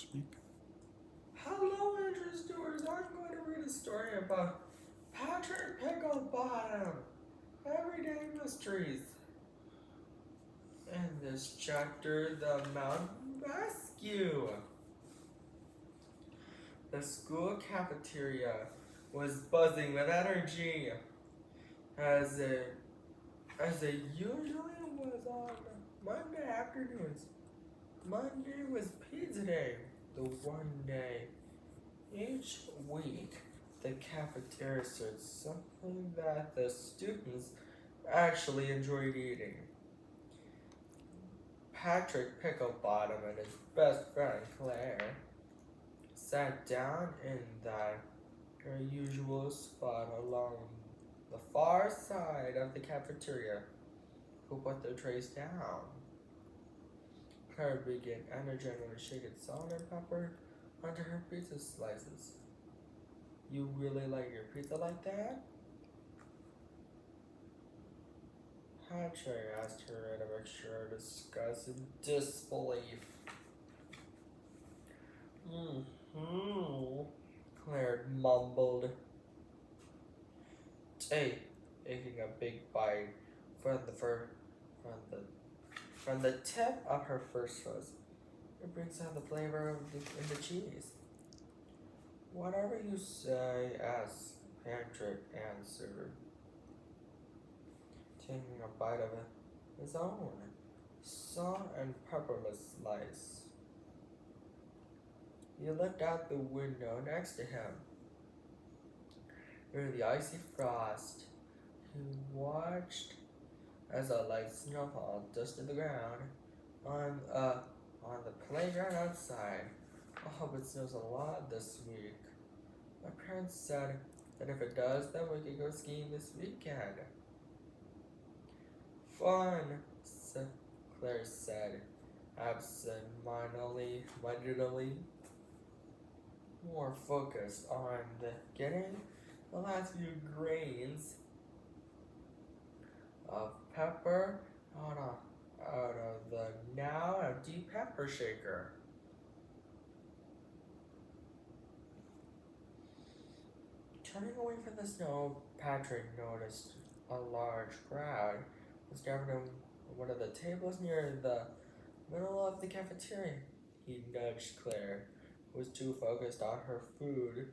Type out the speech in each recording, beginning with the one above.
speak. Hello, interest doers. I'm going to read a story about Patrick Picklebottom, Everyday Mysteries. In this chapter, the Mountain Rescue. The school cafeteria was buzzing with energy as it usually was on Monday afternoons. Monday was pizza day, the one day each week the cafeteria served something that the students actually enjoyed eating. Patrick Picklebottom and his best friend Claire sat down in their usual spot along the far side of the cafeteria, who put their trays down. Claire began energetically shaking salt and pepper onto her pizza slices. You really like your pizza like that? Patrick asked her in a mixture of disgust and disbelief. Claire mumbled, taking a big bite from the tip of her first toast. It brings out the flavor in the cheese. Whatever you say, asked Patrick answered, taking a bite of his own salt and peppermint slice. He looked out the window next to him. Through the icy frost, he watched as a light snowfall dusted the ground on the playground outside. I hope it snows a lot this week. My parents said that if it does, then we can go skiing this weekend. Fun, Claire said, absent-mindedly, more focused on getting the last few grains of pepper out of the now empty pepper shaker. Turning away from the snow, Patrick noticed a large crowd was gathered on one of the tables near the middle of the cafeteria. He nudged Claire, who was too focused on her food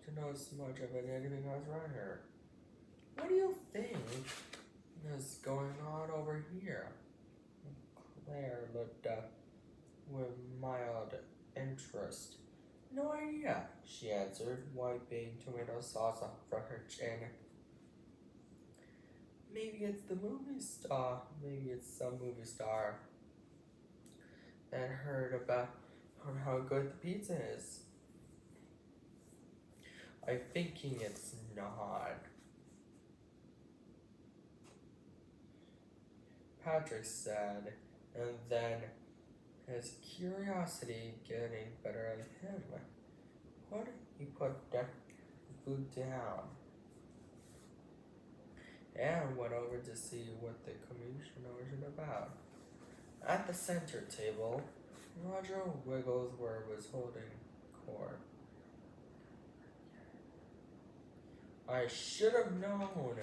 to notice much of anything else around her. What do you think is going on over here? Claire looked up with mild interest. No idea, she answered, wiping tomato sauce off from her chin. Maybe it's the movie star. Maybe it's some movie star that heard about how good the pizza is. I'm thinking it's not. Patrick said, and then his curiosity getting better at him. He put the food down and went over to see what the commotion was about. At the center table, Roger Wigglesworth was holding court. I should have known,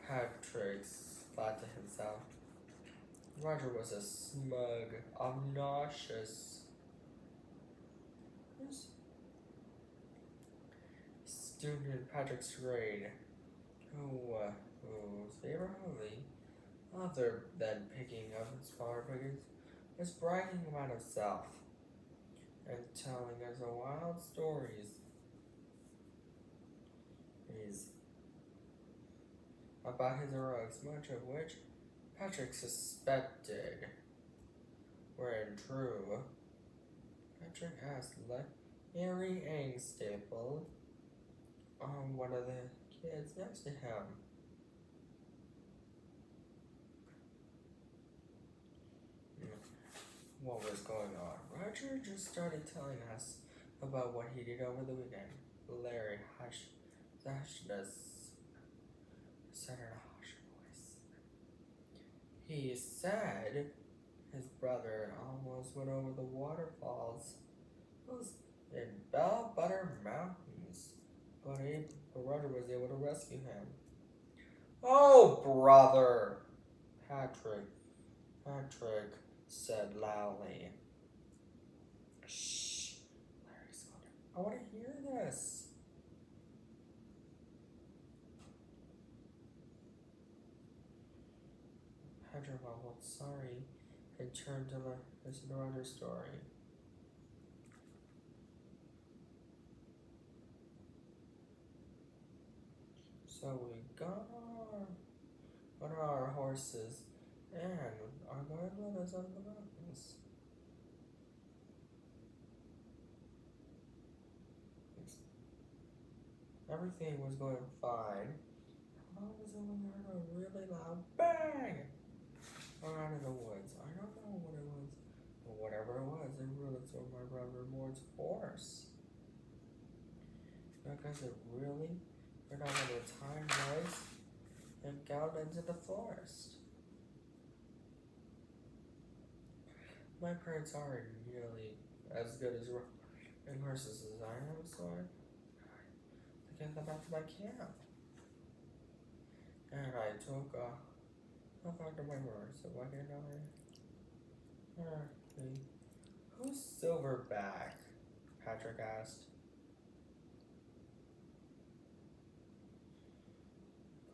Patrick thought to himself. Roger was a smug, obnoxious student in Patrick's grade whose favorite hobby, other than picking up smaller figures, was bragging about himself and telling us wild stories about his heroics, much of which Patrick suspected were untrue. Patrick asked Larry Angstaple, one of the kids next to him. What was going on? Roger just started telling us about what he did over the weekend. Larry said in a hushed voice. He said his brother almost went over the waterfalls was in Bell Butter Mountains, but Roger was able to rescue him. Oh, brother! Patrick said loudly. Shh, Larry scolded. I want to hear this. Patrick mumbled sorry and turned to listen to Roger's story. So we got on our horses and our guide led us out of the mountains. Everything was going fine. All of a sudden we heard a really loud bang around in the woods. I don't know what it was, but whatever it was, it really threw my brother Ward's horse. Because it really heard out of the time noise and galloped into the forest. My parents aren't nearly as good as riding horses as I am, so I get them back to my camp. And I took back to my horse. So why didn't I? Who's Silverback? Patrick asked.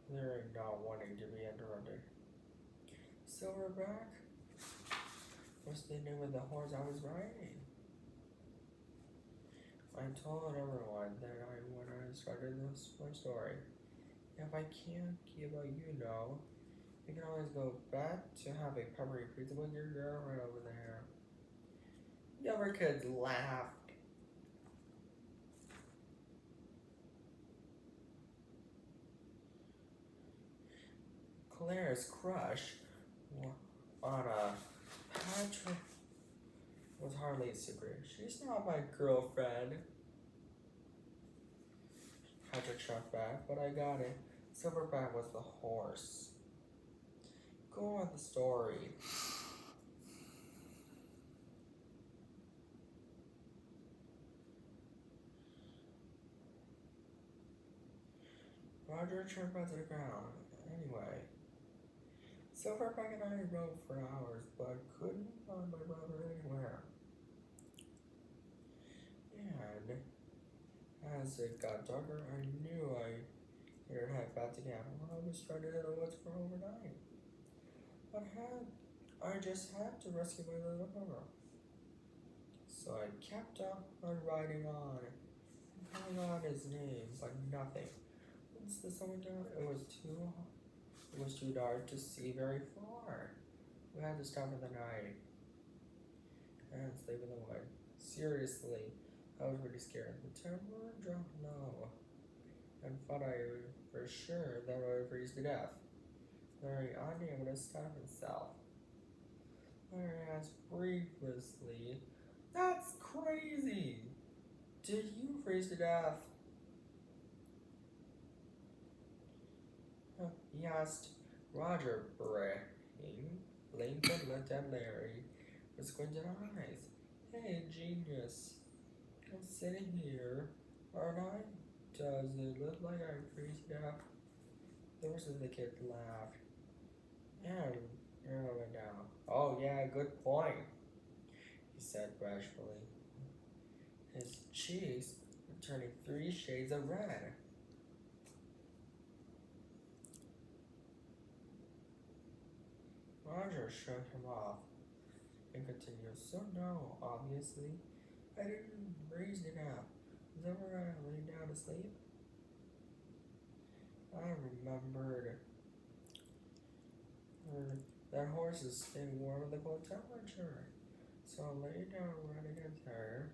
Clearly not wanting to be interrupted. Silverback was the name of the horse I was riding. I told everyone that when I started this my story. If I can't keep what you know, you can always go back to have a peppery pizza with your girl right over there. The other kids laughed. Claire's crush on Patrick was hardly a secret. She's not my girlfriend. Patrick shot back, but I got it. Silverback was the horse. Go on with the story. Roger turned back to the ground. Anyway, Silverback and I rode for hours, but couldn't find my brother anywhere. And as it got darker, I knew I needed to head back to camp. I was trying to hit the woods for overnight. But I just had to rescue my little brother. So I kept on riding on, calling out his name, but nothing. Once the sun went down, it was too dark to see very far. We had to stop for the night and sleep in the wood. Seriously, I was pretty scared. The temperature dropped low and thought I for sure that I would freeze to death. Larry unable to stop himself. Larry asked breathlessly, "That's crazy! Did you freeze to death?" He asked. Roger blinked and looked at Larry with squinted eyes. "Hey, genius, I'm sitting here, aren't I? Does it look like I'm freezing to death?" The rest of the kids laughed. And Arrow went down. "Oh yeah, good point," he said bashfully. His cheeks were turning 3 shades of red. Roger shook him off and continued. "So no, obviously, I didn't freeze to death. Was that where I lay down to sleep?" I remembered that horses stay warm at the cold temperature. So I lay down right against her,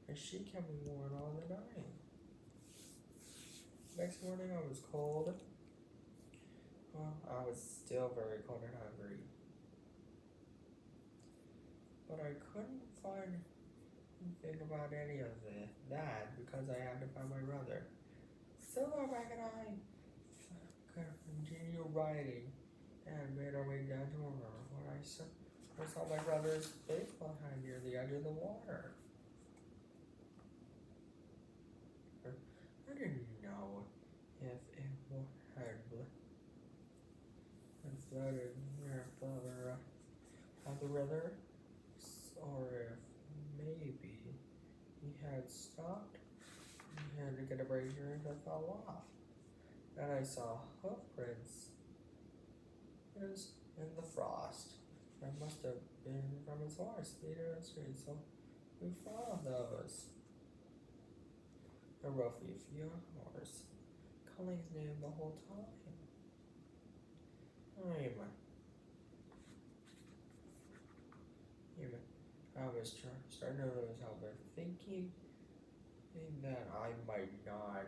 and she kept me warm all the night. Next morning I was cold. Well, I was still very cold and hungry. But I couldn't find anything about any of that because I had to find my brother. Silverback and I could continue riding and made our way down to a river when I saw my brother's face behind near the edge of the water. didn't know if it had floated further out the river, or if maybe he had stopped. He had to get a break here and it fell off. And I saw hoof prints in the frost. That must have been from his horse leading on the street, so we followed those. A roughly few hours, calling his name the whole time. I was starting to lose hope, thinking that I might not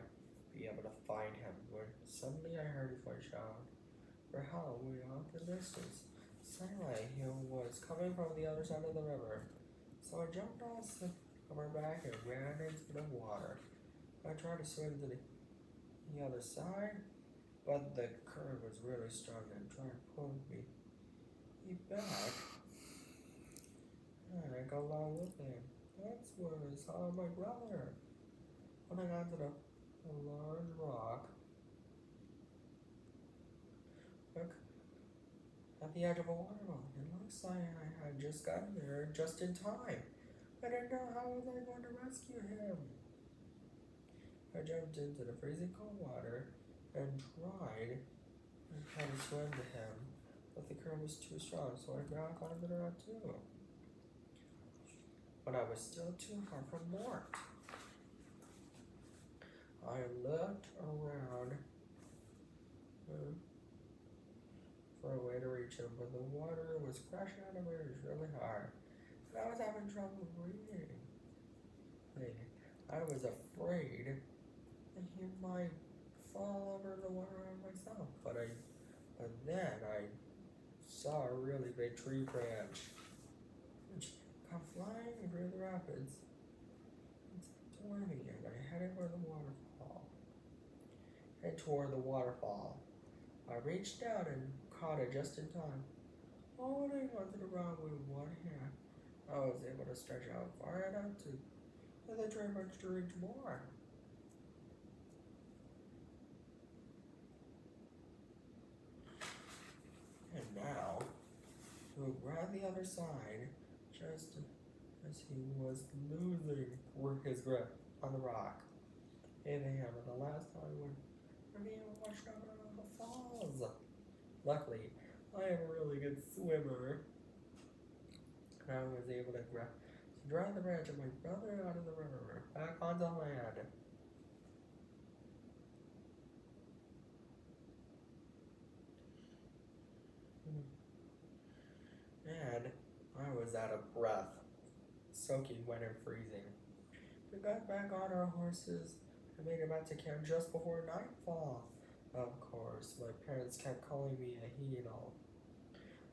be able to find him when suddenly I heard his voice shout for help way off in the distance. Suddenly he was coming from the other side of the river, so I jumped off my back and ran into the water. I tried to swim to the other side, but the current was really strong and tried to pull me back. And I got along with him. That's where I saw my brother. When I got to the large rock, look, at the edge of a waterfall, it looks like I had just gotten there just in time. I didn't know how I was going to rescue him. I jumped into the freezing cold water and tried to swim to him, but the current was too strong, so I got caught in the rock too. But I was still too far from Mort. I looked around for a way to reach him, but the water was crashing out of my ears really hard, and I was having trouble breathing. I was afraid that he might fall over the water on myself, but then I saw a really big tree branch which come flying through the rapids toward me, and I headed for the waterfall. I reached down and caught it just in time. Holding onto the rock with one hand, I was able to stretch out far enough for the tree branch to reach more. And now, to grab the other side, just as he was losing his grip on the rock. And they hammered the last time when he washed out of the falls. Luckily, I am a really good swimmer. And I was able to drag the branch of my brother out of the river, back onto land. And I was out of breath, soaking wet and freezing. We got back on our horses and made it back to camp just before nightfall. Of course, my parents kept calling me a hero.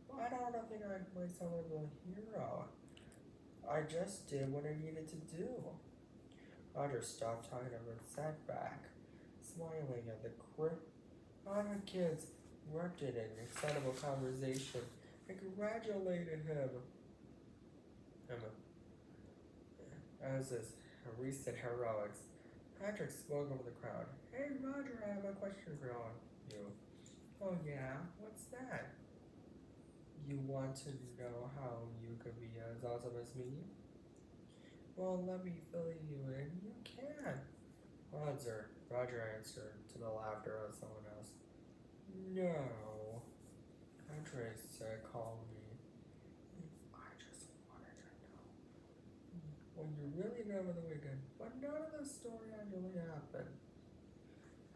Well, I don't think I myself as a hero. I just did what I needed to do. Roger stopped talking and sat back, smiling at the other kids erupted in excitable conversation and congratulated him. As his recent heroics, Patrick spoke over the crowd. Hey Roger, I have a question for you. Oh yeah, what's that? You want to know how you could be as awesome as me? Well, let me fill you in. You can. Roger answered to the laughter of someone else. No, Patrick said calmly. I just wanted to know. Well, you really know the weekend, but none of the story actually happened.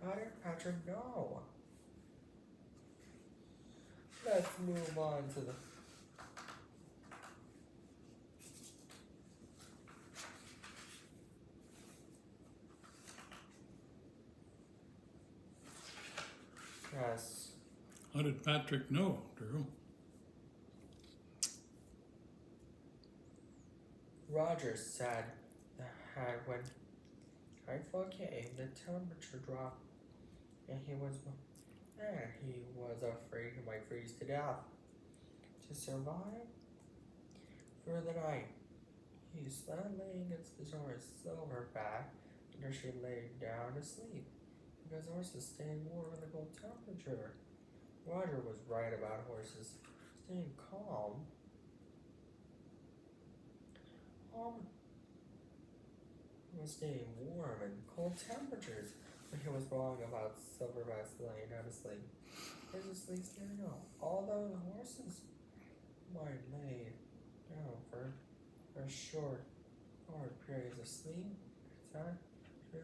How did Patrick know? Let's move on to the yes. How did Patrick know, Drew? Roger said that when nightfall came, the temperature dropped, and he was afraid he might freeze to death. To survive through the night, he slept laying against his horse Silverback in Here she lay down to sleep, because horses stay warm in the cold temperature. Roger was right about horses staying calm. Staying warm in cold temperatures, but he was wrong about Silverbacks laying down to sleep. Horses sleep standing up, although the horses might lay down for short periods of sleep. Time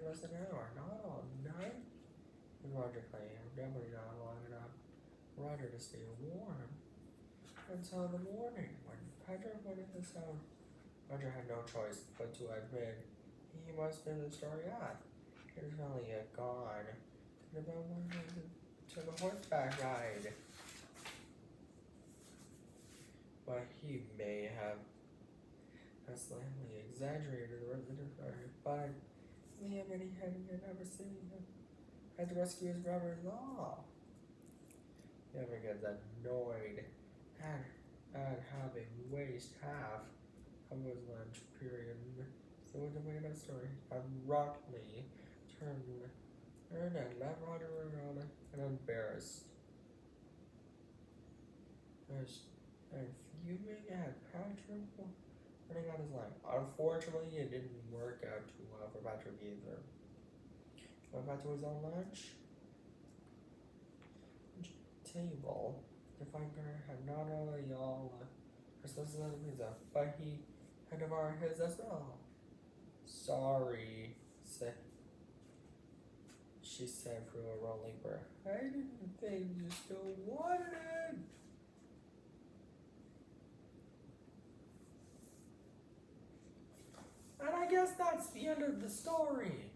less than an hour, not all night. And Roger claimed definitely not long enough for Roger to stay warm until the morning when Patrick went in the sound. Roger had no choice but to admit he must spin the story out. He was only gone to the horseback ride. But he may have slightly exaggerated the resident story, but Liam and he had never seen him. Had to rescue his brother-in-law. He never gets annoyed at having waste half of his lunch period. So with the way that story abruptly turned and left Roger around and embarrassed. And fuming at Patrick running out his line. Unfortunately, it didn't work out too well for Patrick either. Went back to his own lunch table to find her had not only all her slices of pizza, but he had devoured his as well. Sorry, she said through a rolling breath. I didn't think you still wanted it. And I guess that's the end of the story.